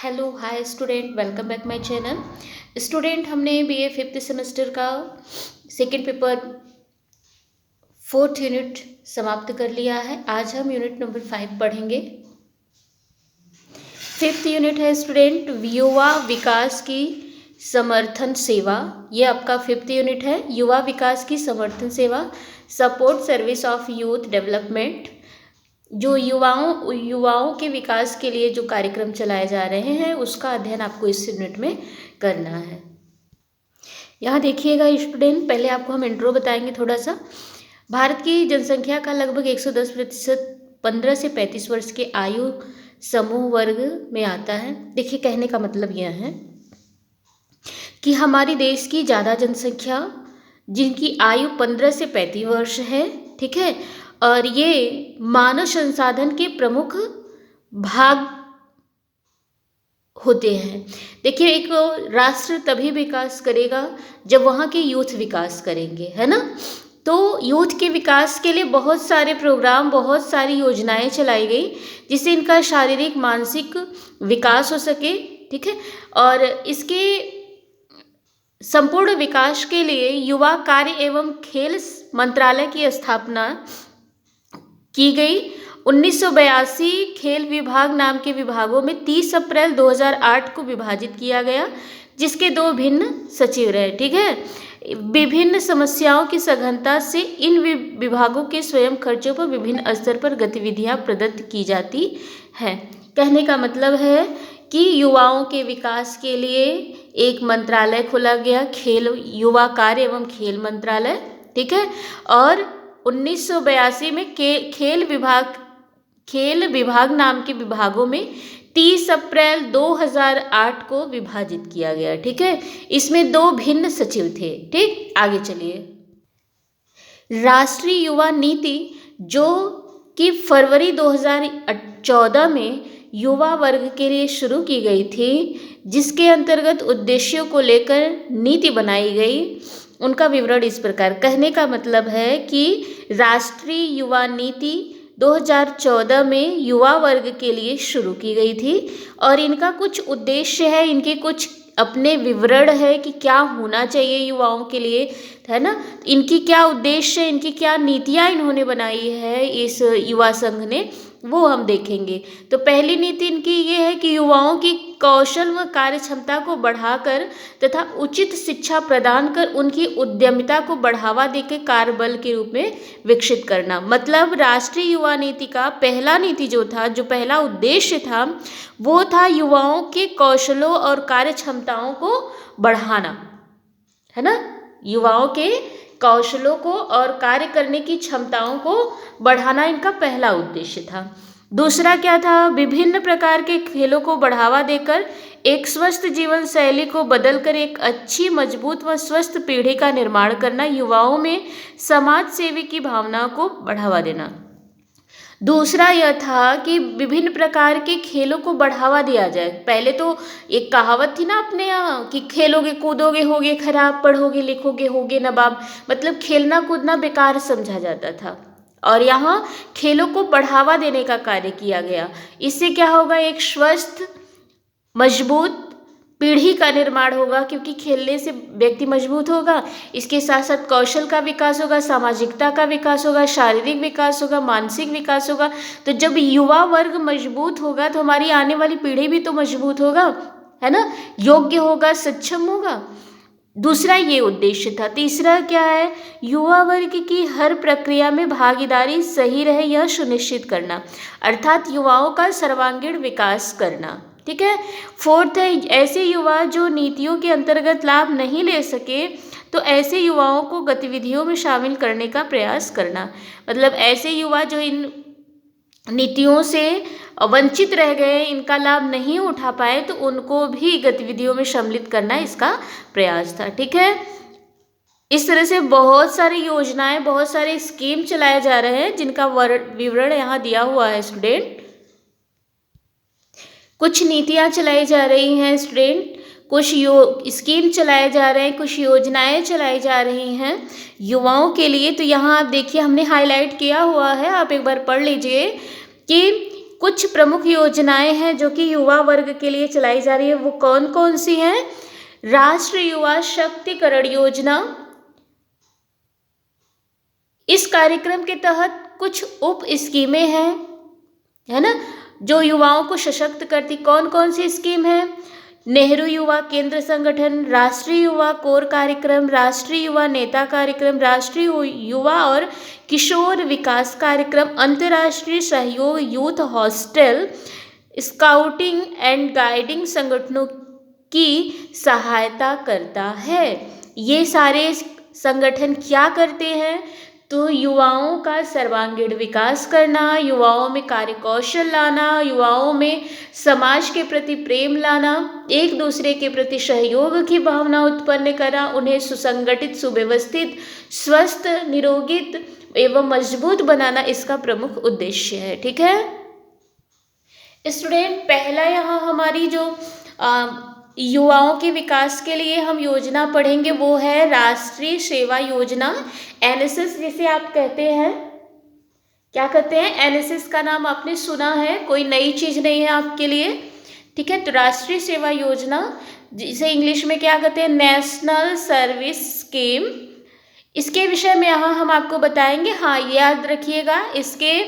Hello hi student, welcome back my channel. Student, हमने BA fifth semester का second paper fourth unit समाप्त कर लिया है। आज हम यूनिट नंबर 5 पढ़ेंगे। फिफ्थ यूनिट है स्टूडेंट युवा विकास की समर्थन सेवा। ये आपका फिफ्थ यूनिट है, युवा विकास की समर्थन सेवा, support service of youth development. जो युवाओं के विकास के लिए जो कार्यक्रम चलाए जा रहे हैं उसका अध्ययन आपको इस यूनिट में करना है। यहाँ देखिएगा स्टूडेंट, पहले आपको हम इंट्रो बताएंगे थोड़ा सा। भारत की जनसंख्या का लगभग 110% 15 से 35 वर्ष के आयु समूह वर्ग में आता है। देखिए, कहने का मतलब यह है कि हमारे देश की ज़्यादा जनसंख्या जिनकी आयु 15 से 35 वर्ष है, ठीक है, और ये मानव संसाधन के प्रमुख भाग होते हैं। देखिए, एक राष्ट्र तभी विकास करेगा जब वहाँ के यूथ विकास करेंगे, है ना। तो यूथ के विकास के लिए बहुत सारे प्रोग्राम, बहुत सारी योजनाएं चलाई गई जिससे इनका शारीरिक मानसिक विकास हो सके, ठीक है। और इसके संपूर्ण विकास के लिए युवा कार्य एवं खेल मंत्रालय की स्थापना की गई। 1982 खेल विभाग नाम के विभागों में 30 अप्रैल 2008 को विभाजित किया गया, जिसके 2 भिन्न सचिव रहे, ठीक है। विभिन्न समस्याओं की सघनता से इन विभागों के स्वयं खर्चों पर विभिन्न स्तर पर गतिविधियां प्रदत्त की जाती हैं। कहने का मतलब है कि युवाओं के विकास के लिए एक मंत्रालय खोला गया, खेल युवा कार्य एवं खेल मंत्रालय, ठीक है। और 1982 में खेल विभाग नाम के विभागों में 30 अप्रैल 2008 को विभाजित किया गया, ठीक है। इसमें 2 भिन्न सचिव थे, ठीक। आगे चलिए। राष्ट्रीय युवा नीति जो कि फरवरी 2014 में युवा वर्ग के लिए शुरू की गई थी, जिसके अंतर्गत उद्देश्यों को लेकर नीति बनाई गई, उनका विवरण इस प्रकार। कहने का मतलब है कि राष्ट्रीय युवा नीति 2014 में युवा वर्ग के लिए शुरू की गई थी और इनका कुछ उद्देश्य है, इनके कुछ अपने विवरण है कि क्या होना चाहिए युवाओं के लिए, है ना। इनकी क्या उद्देश्य है, इनकी क्या नीतियाँ इन्होंने बनाई है इस युवा संघ ने, वो हम देखेंगे। तो पहली नीति इनकी ये है कि युवाओं की कौशल व कार्य क्षमता को बढ़ाकर तथा उचित शिक्षा प्रदान कर उनकी उद्यमिता को बढ़ावा देकर कार्यबल के रूप में विकसित करना। मतलब राष्ट्रीय युवा नीति का पहला नीति जो था, जो पहला उद्देश्य था, वो था युवाओं के कौशलों और कार्य क्षमताओं को बढ़ाना, है ना। युवाओं के कौशलों को और कार्य करने की क्षमताओं को बढ़ाना इनका पहला उद्देश्य था। दूसरा क्या था? विभिन्न प्रकार के खेलों को बढ़ावा देकर एक स्वस्थ जीवन शैली को बदलकर एक अच्छी, मजबूत व स्वस्थ पीढ़ी का निर्माण करना, युवाओं में समाज सेवी की भावना को बढ़ावा देना। दूसरा यह था कि विभिन्न प्रकार के खेलों को बढ़ावा दिया जाए। पहले तो एक कहावत थी ना अपने यहाँ कि खेलोगे कूदोगे होगे खराब, पढ़ोगे लिखोगे होगे नवाब। मतलब खेलना कूदना बेकार समझा जाता था और यहाँ खेलों को बढ़ावा देने का कार्य किया गया। इससे क्या होगा? एक स्वस्थ मजबूत पीढ़ी का निर्माण होगा, क्योंकि खेलने से व्यक्ति मजबूत होगा। इसके साथ साथ कौशल का विकास होगा, सामाजिकता का विकास होगा, शारीरिक विकास होगा, मानसिक विकास होगा। तो जब युवा वर्ग मजबूत होगा तो हमारी आने वाली पीढ़ी भी तो मजबूत होगा, है ना, योग्य होगा, सक्षम होगा। दूसरा ये उद्देश्य था। तीसरा क्या है? युवा वर्ग की हर प्रक्रिया में भागीदारी सही रहे यह सुनिश्चित करना, अर्थात युवाओं का सर्वांगीण विकास करना, ठीक है। फोर्थ है, ऐसे युवा जो नीतियों के अंतर्गत लाभ नहीं ले सके तो ऐसे युवाओं को गतिविधियों में शामिल करने का प्रयास करना। मतलब ऐसे युवा जो इन नीतियों से वंचित रह गए, इनका लाभ नहीं उठा पाए, तो उनको भी गतिविधियों में सम्मिलित करना इसका प्रयास था, ठीक है। इस तरह से बहुत सारी योजनाएं, बहुत सारे स्कीम चलाए जा रहे हैं जिनका विवरण यहाँ दिया हुआ है स्टूडेंट। कुछ नीतियाँ चलाई जा रही हैं स्टूडेंट, कुछ स्कीम चलाए जा रहे हैं, कुछ योजनाएं चलाई जा रही हैं युवाओं के लिए। तो यहाँ आप देखिए, हमने हाईलाइट किया हुआ है, आप एक बार पढ़ लीजिए कि कुछ प्रमुख योजनाएं हैं जो कि युवा वर्ग के लिए चलाई जा रही है, वो कौन कौन सी हैं? राष्ट्रीय युवा शक्तिकरण योजना। इस कार्यक्रम के तहत कुछ उप स्कीमें हैं, है ना, जो युवाओं को सशक्त करती। कौन कौन सी स्कीम है? नेहरू युवा केंद्र संगठन, राष्ट्रीय युवा कोर कार्यक्रम, राष्ट्रीय युवा नेता कार्यक्रम, राष्ट्रीय युवा और किशोर विकास कार्यक्रम, अंतर्राष्ट्रीय सहयोग youth hostel, scouting and guiding संगठनों की सहायता करता है। ये सारे संगठन क्या करते हैं? तो युवाओं का सर्वांगीण विकास करना, युवाओं में कार्य कौशल लाना, युवाओं में समाज के प्रति प्रेम लाना, एक दूसरे के प्रति सहयोग की भावना उत्पन्न करना, उन्हें सुसंगठित, सुव्यवस्थित, स्वस्थ, निरोगित एवं मजबूत बनाना इसका प्रमुख उद्देश्य है। ठीक है स्टूडेंट, पहला यहाँ हमारी जो युवाओं के विकास के लिए हम योजना पढ़ेंगे वो है राष्ट्रीय सेवा योजना, एनएसएस जिसे आप कहते हैं। क्या कहते हैं? एनएसएस का नाम आपने सुना है, कोई नई चीज नहीं है आपके लिए। ठीक है, तो राष्ट्रीय सेवा योजना जिसे इंग्लिश में क्या कहते हैं? National service scheme. इसके विषय में यहाँ हम आपको बताएंगे। हाँ, याद रखिएगा, इसके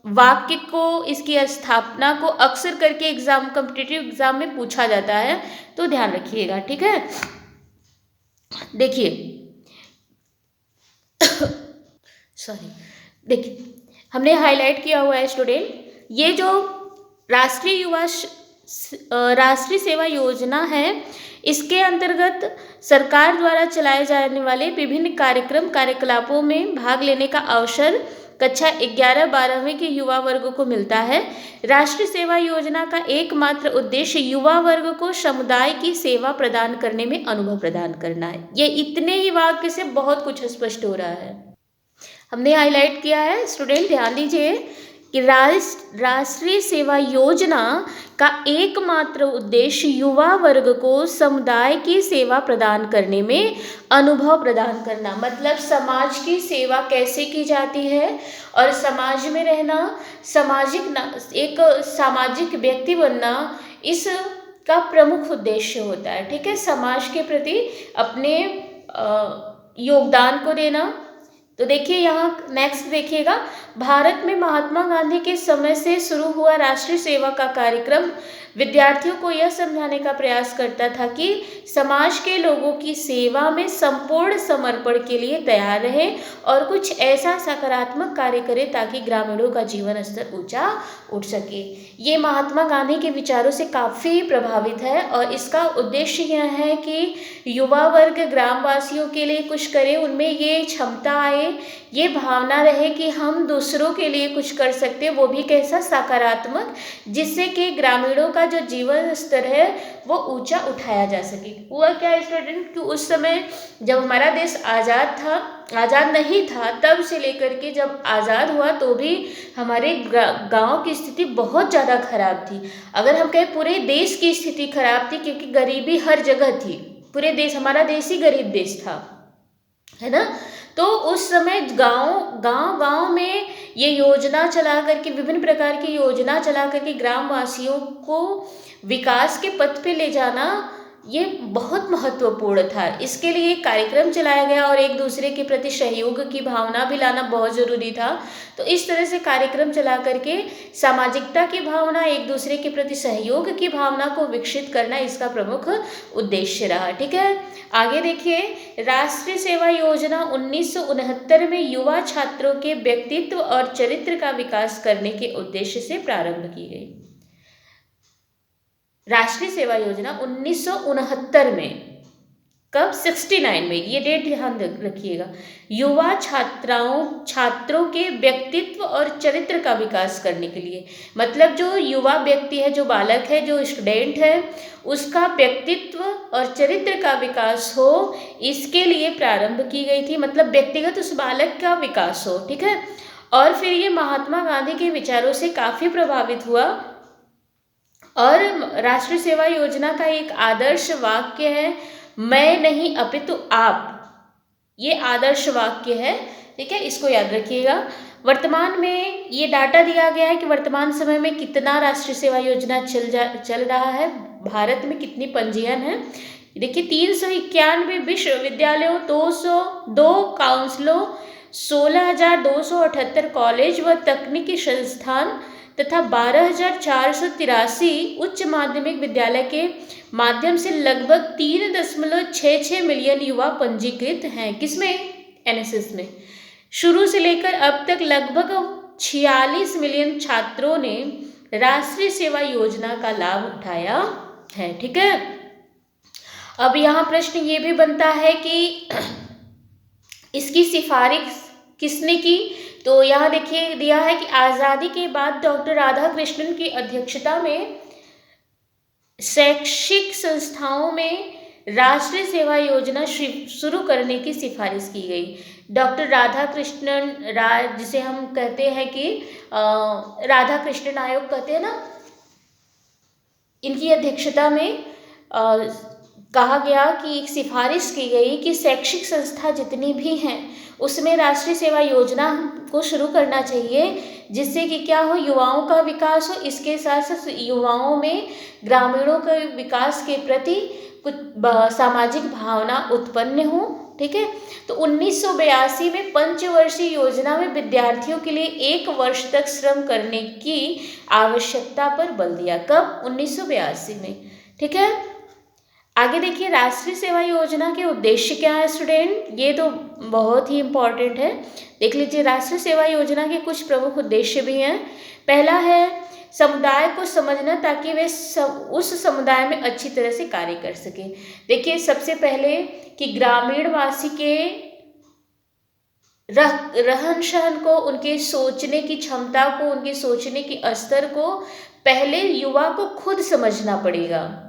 वाक्य को, इसकी स्थापना को अक्सर करके एग्जाम, कॉम्पिटिटिव एग्जाम में पूछा जाता है, तो ध्यान रखिएगा। ठीक है, देखिए सॉरी, देखिए हमने हाईलाइट किया हुआ है स्टूडेंट, ये जो राष्ट्रीय सेवा योजना है, इसके अंतर्गत सरकार द्वारा चलाए जाने वाले विभिन्न कार्यक्रम कार्यकलापों में भाग लेने का अवसर कक्षा 11-12वीं के युवा वर्ग को मिलता है। राष्ट्रीय सेवा योजना का एकमात्र उद्देश्य युवा वर्ग को समुदाय की सेवा प्रदान करने में अनुभव प्रदान करना है। ये इतने ही वाक्य से बहुत कुछ स्पष्ट हो रहा है, हमने हाईलाइट किया है। स्टूडेंट ध्यान दीजिए कि राष्ट्रीय सेवा योजना का एकमात्र उद्देश्य युवा वर्ग को समुदाय की सेवा प्रदान करने में अनुभव प्रदान करना, मतलब समाज की सेवा कैसे की जाती है और समाज में रहना, एक सामाजिक व्यक्ति बनना, इस का प्रमुख उद्देश्य होता है। ठीक है, समाज के प्रति अपने योगदान को देना। तो देखिए यहाँ नेक्स्ट देखिएगा, भारत में महात्मा गांधी के समय से शुरू हुआ राष्ट्रीय सेवा का कार्यक्रम विद्यार्थियों को यह समझाने का प्रयास करता था कि समाज के लोगों की सेवा में संपूर्ण समर्पण के लिए तैयार रहे और कुछ ऐसा सकारात्मक कार्य करे ताकि ग्रामीणों का जीवन स्तर ऊंचा उठ सके। ये महात्मा गांधी के विचारों से काफ़ी प्रभावित है और इसका उद्देश्य यह है कि युवा वर्ग ग्रामवासियों के लिए कुछ करे, उनमें ये क्षमता आए, ये भावना रहे कि हम दूसरों के लिए कुछ कर सकते हैं, वो भी कैसा? सकारात्मक, जिससे कि ग्रामीणों का जो जीवन स्तर है वो ऊंचा उठाया जा सके। हुआ क्या स्टूडेंट कि उस समय जब हमारा देश आज़ाद नहीं था, तब से लेकर के जब आज़ाद हुआ तो भी हमारे गांव की स्थिति बहुत ज़्यादा खराब थी। अगर हम कहें पूरे देश की स्थिति खराब थी, क्योंकि गरीबी हर जगह थी, पूरे देश, हमारा देश ही गरीब देश था, है ना। तो उस समय गांव में ये योजना चला करके, विभिन्न प्रकार की योजना चला करके ग्रामवासियों को विकास के पथ पे ले जाना ये बहुत महत्वपूर्ण था। इसके लिए एक कार्यक्रम चलाया गया और एक दूसरे के प्रति सहयोग की भावना भी लाना बहुत ज़रूरी था। तो इस तरह से कार्यक्रम चला करके सामाजिकता की भावना, एक दूसरे के प्रति सहयोग की भावना को विकसित करना इसका प्रमुख उद्देश्य रहा। ठीक है, आगे देखिए, राष्ट्रीय सेवा योजना 1969 में युवा छात्रों के व्यक्तित्व और चरित्र का विकास करने के उद्देश्य से प्रारंभ की गई। राष्ट्रीय सेवा योजना 1969 में, कब? 69 में, ये डेट ध्यान रखिएगा। युवा छात्रों के व्यक्तित्व और चरित्र का विकास करने के लिए, मतलब जो युवा व्यक्ति है, जो बालक है, जो स्टूडेंट है, उसका व्यक्तित्व और चरित्र का विकास हो, इसके लिए प्रारंभ की गई थी। मतलब व्यक्तिगत उस बालक का विकास हो। ठीक है, और फिर ये महात्मा गांधी के विचारों से काफ़ी प्रभावित हुआ और राष्ट्रीय सेवा योजना का एक आदर्श वाक्य है, मैं नहीं अपितु आप। ये आदर्श वाक्य है। ठीक है, इसको याद रखिएगा। वर्तमान में ये डाटा दिया गया है कि वर्तमान समय में कितना राष्ट्रीय सेवा योजना चल रहा है, भारत में कितनी पंजीयन है। देखिए 391 विश्वविद्यालयों, 202 काउंसिलों, 16,278 कॉलेज व तकनीकी संस्थान तथा 12,483 उच्च माध्यमिक विद्यालय के माध्यम से लगभग 3.66 मिलियन युवा पंजीकृत हैं। किसमें? एनएसएस में। शुरू से लेकर अब तक लगभग 46 मिलियन छात्रों ने राष्ट्रीय सेवा योजना का लाभ उठाया है। ठीक है, अब यहाँ प्रश्न ये भी बनता है कि इसकी सिफारिश किसने की? तो यहाँ देखिए दिया है कि आज़ादी के बाद डॉक्टर राधाकृष्णन की अध्यक्षता में शैक्षिक संस्थाओं में राष्ट्रीय सेवा योजना शुरू करने की सिफारिश की गई। डॉक्टर राधाकृष्णन जिसे हम कहते हैं कि राधाकृष्णन आयोग कहते हैं ना, इनकी अध्यक्षता में कहा गया कि एक सिफारिश की गई कि शैक्षिक संस्था जितनी भी हैं उसमें राष्ट्रीय सेवा योजना को शुरू करना चाहिए, जिससे कि क्या हो, युवाओं का विकास हो, इसके साथ साथ युवाओं में ग्रामीणों के विकास के प्रति कुछ सामाजिक भावना उत्पन्न हो। ठीक है, तो 1982 में पंचवर्षीय योजना में विद्यार्थियों के लिए 1 वर्ष तक श्रम करने की आवश्यकता पर बल दिया। कब? 1982 में। ठीक है, आगे देखिए राष्ट्रीय सेवा योजना के उद्देश्य क्या है स्टूडेंट, ये तो बहुत ही इम्पॉर्टेंट है। देख लीजिए राष्ट्रीय सेवा योजना के कुछ प्रमुख उद्देश्य भी हैं। पहला है समुदाय को समझना ताकि वे उस समुदाय में अच्छी तरह से कार्य कर सकें। देखिए सबसे पहले कि ग्रामीण वासी के रहन सहन को, उनके सोचने की क्षमता को, उनके सोचने की स्तर को पहले युवा को खुद समझना पड़ेगा,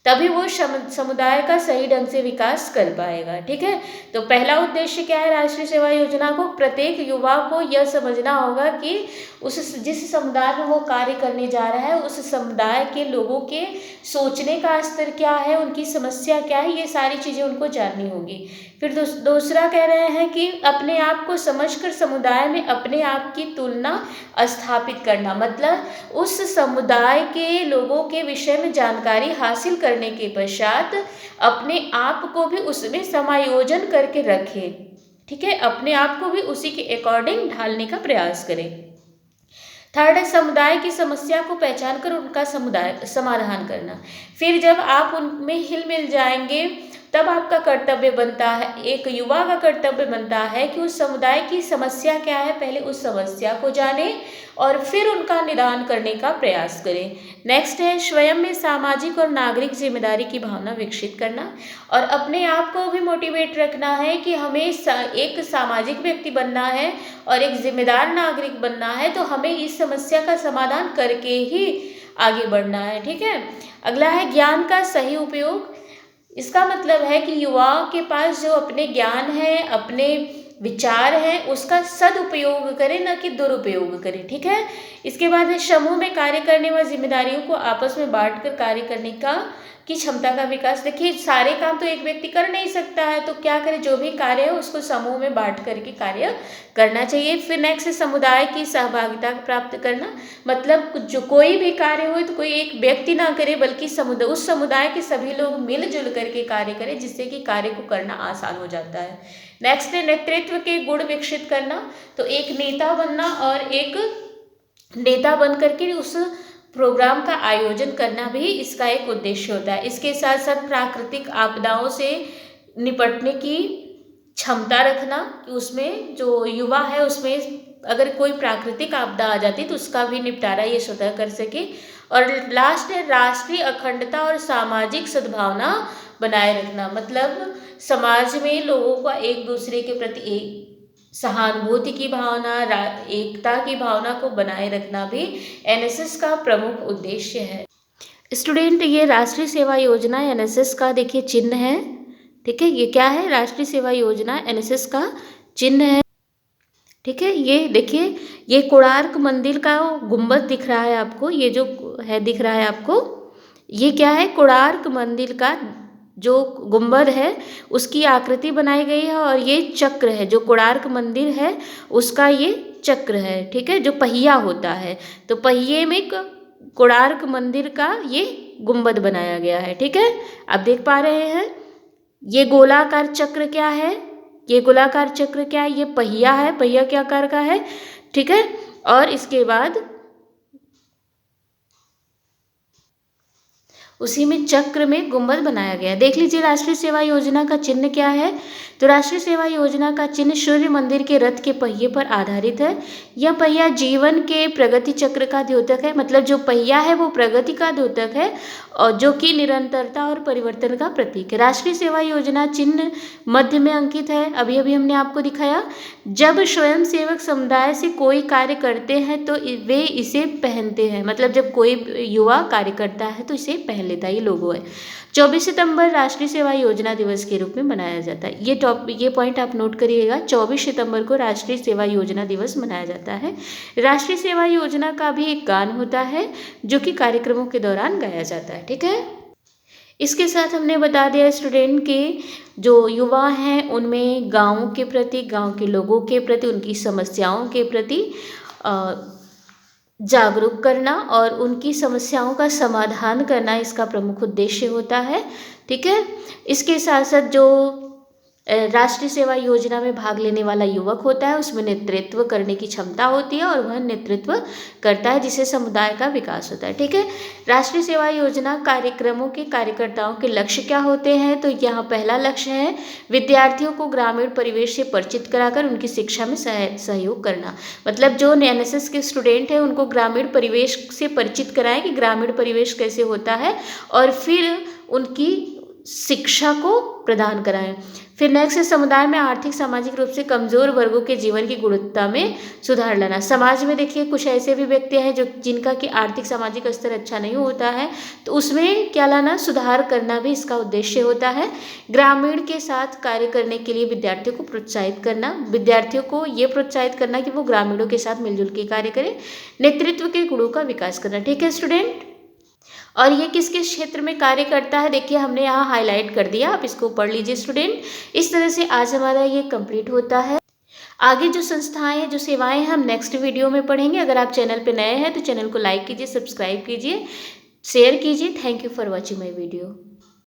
तभी वो समुदाय का सही ढंग से विकास कर पाएगा। ठीक है, तो पहला उद्देश्य क्या है राष्ट्रीय सेवा योजना को? प्रत्येक युवा को यह समझना होगा कि जिस समुदाय में वो कार्य करने जा रहा है उस समुदाय के लोगों के सोचने का स्तर क्या है, उनकी समस्या क्या है, ये सारी चीज़ें उनको जाननी होगी। फिर दूसरा कह रहे हैं कि अपने आप को समझकर समुदाय में अपने आप की तुलना स्थापित करना, मतलब उस समुदाय के लोगों के विषय में जानकारी हासिल करने के पश्चात अपने आप को भी उसमें समायोजन करके रखें। ठीक है, अपने आप को भी उसी के अकॉर्डिंग ढालने का प्रयास करें। थर्ड है समुदाय की समस्या को पहचान कर उनका समाधान करना। फिर जब आप उनमें हिल मिल जाएंगे तब आपका कर्तव्य बनता है, एक युवा का कर्तव्य बनता है कि उस समुदाय की समस्या क्या है, पहले उस समस्या को जाने और फिर उनका निदान करने का प्रयास करें। नेक्स्ट है स्वयं में सामाजिक और नागरिक जिम्मेदारी की भावना विकसित करना और अपने आप को भी मोटिवेट रखना है कि हमें एक सामाजिक व्यक्ति बनना है और एक जिम्मेदार नागरिक बनना है, तो हमें इस समस्या का समाधान करके ही आगे बढ़ना है। ठीक है, अगला है ज्ञान का सही उपयोग। इसका मतलब है कि युवाओं के पास जो अपने ज्ञान है, अपने विचार हैं, उसका सदुपयोग करें, न कि दुरुपयोग करें। ठीक है, इसके बाद है समूह में कार्य करने व जिम्मेदारियों को आपस में बांटकर कार्य करने की क्षमता का विकास। देखिए सारे काम तो एक व्यक्ति कर नहीं सकता है, तो क्या करें, जो भी कार्य है उसको समूह में बांट करके कार्य करना चाहिए। फिर नेक्स्ट है समुदाय की सहभागिता प्राप्त करना, मतलब जो कोई भी कार्य हो तो कोई एक व्यक्ति ना करे बल्कि उस समुदाय के सभी लोग मिलजुल करके कार्य करें, जिससे कि कार्य को करना आसान हो जाता है। नेक्स्ट है नेतृत्व के गुण विकसित करना, तो एक नेता बनना और एक नेता बन करके उस प्रोग्राम का आयोजन करना भी इसका एक उद्देश्य होता है। इसके साथ साथ प्राकृतिक आपदाओं से निपटने की क्षमता रखना कि उसमें जो युवा है उसमें अगर कोई प्राकृतिक आपदा आ जाती तो उसका भी निपटारा ये स्वतः कर सके। और लास्ट है राष्ट्रीय अखंडता और सामाजिक सद्भावना बनाए रखना, मतलब समाज में लोगों का एक दूसरे के प्रति एक सहानुभूति की भावना, एकता की भावना को बनाए रखना भी एनएसएस का प्रमुख उद्देश्य है। स्टूडेंट ये राष्ट्रीय सेवा योजना एनएसएस का देखिए चिन्ह है। ठीक है, ये क्या है, राष्ट्रीय सेवा योजना एनएसएस का चिन्ह है। ठीक है, ये देखिए ये कोणार्क मंदिर का गुंबद दिख रहा है आपको, ये जो है दिख रहा है आपको, ये क्या है, कोणार्क मंदिर का जो गुंबद है उसकी आकृति बनाई गई है और ये चक्र है, जो कोणार्क मंदिर है उसका ये चक्र है, ठीक है, जो पहिया होता है, तो पहिए में कोणार्क मंदिर का ये गुंबद बनाया गया है, ठीक है। आप देख पा रहे हैं ये गोलाकार चक्र क्या है, ये गोलाकार चक्र क्या है, ये पहिया है, पहिया क्या आकार का है, ठीक है। और इसके बाद उसी में चक्र में गुंबद बनाया गया है। देख लीजिए राष्ट्रीय सेवा योजना का चिन्ह क्या है, तो राष्ट्रीय सेवा योजना का चिन्ह सूर्य मंदिर के रथ के पहिए पर आधारित है। यह पहिया जीवन के प्रगति चक्र का द्योतक है, मतलब जो पहिया है वो प्रगति का द्योतक है और जो कि निरंतरता और परिवर्तन का प्रतीक है। राष्ट्रीय सेवा योजना चिन्ह मध्य में अंकित है, अभी अभी हमने आपको दिखाया। जब स्वयं सेवक समुदाय से कोई कार्य करते हैं तो वे इसे पहनते हैं, मतलब जब कोई युवा कार्य करता है तो इसे पहन लेता है, ये लोगो है। 24 सितंबर राष्ट्रीय सेवा योजना दिवस के रूप में मनाया जाता है। ये पॉइंट आप नोट करिएगा, 24 सितंबर को राष्ट्रीय सेवा योजना दिवस मनाया जाता है। राष्ट्रीय सेवा योजना का भी एक गान होता है जो कि कार्यक्रमों के दौरान गाया जाता है, ठीक है। इसके साथ हमने बता दिया स्टूडेंट के जो युवा हैं उनमें गाँव के प्रति, गाँव के लोगों के प्रति, उनकी समस्याओं के प्रति जागरूक करना और उनकी समस्याओं का समाधान करना इसका प्रमुख उद्देश्य होता है, ठीक है। इसके साथ साथ जो राष्ट्रीय सेवा योजना में भाग लेने वाला युवक होता है उसमें नेतृत्व करने की क्षमता होती है और वह नेतृत्व करता है जिससे समुदाय का विकास होता है, ठीक है। राष्ट्रीय सेवा योजना कार्यक्रमों के कार्यकर्ताओं के लक्ष्य क्या होते हैं, तो यहाँ पहला लक्ष्य है विद्यार्थियों को ग्रामीण परिवेश से परिचित कराकर उनकी शिक्षा में सहयोग करना, मतलब जो NSS के स्टूडेंट हैं उनको ग्रामीण परिवेश से परिचित कराएं कि ग्रामीण परिवेश कैसे होता है और फिर उनकी शिक्षा को प्रदान कराएं। फिर नेक्स्ट है समुदाय में आर्थिक सामाजिक रूप से कमजोर वर्गों के जीवन की गुणवत्ता में सुधार लाना। समाज में देखिए कुछ ऐसे भी व्यक्ति हैं जो जिनका कि आर्थिक सामाजिक स्तर अच्छा नहीं होता है, तो उसमें क्या लाना, सुधार करना भी इसका उद्देश्य होता है। ग्रामीण के साथ कार्य करने के लिए विद्यार्थियों को प्रोत्साहित करना, विद्यार्थियों को ये प्रोत्साहित करना कि वो ग्रामीणों के साथ मिलजुल के कार्य करें। नेतृत्व के गुणों का विकास करना, ठीक है स्टूडेंट। और ये किस किस क्षेत्र में कार्य करता है देखिए हमने यहाँ हाईलाइट कर दिया, आप इसको पढ़ लीजिए स्टूडेंट। इस तरह से आज हमारा ये कंप्लीट होता है। आगे जो संस्थाएं हैं, जो सेवाएं हैं, हम नेक्स्ट वीडियो में पढ़ेंगे। अगर आप चैनल पे नए हैं तो चैनल को लाइक कीजिए, सब्सक्राइब कीजिए, शेयर कीजिए। Thank you for watching my video.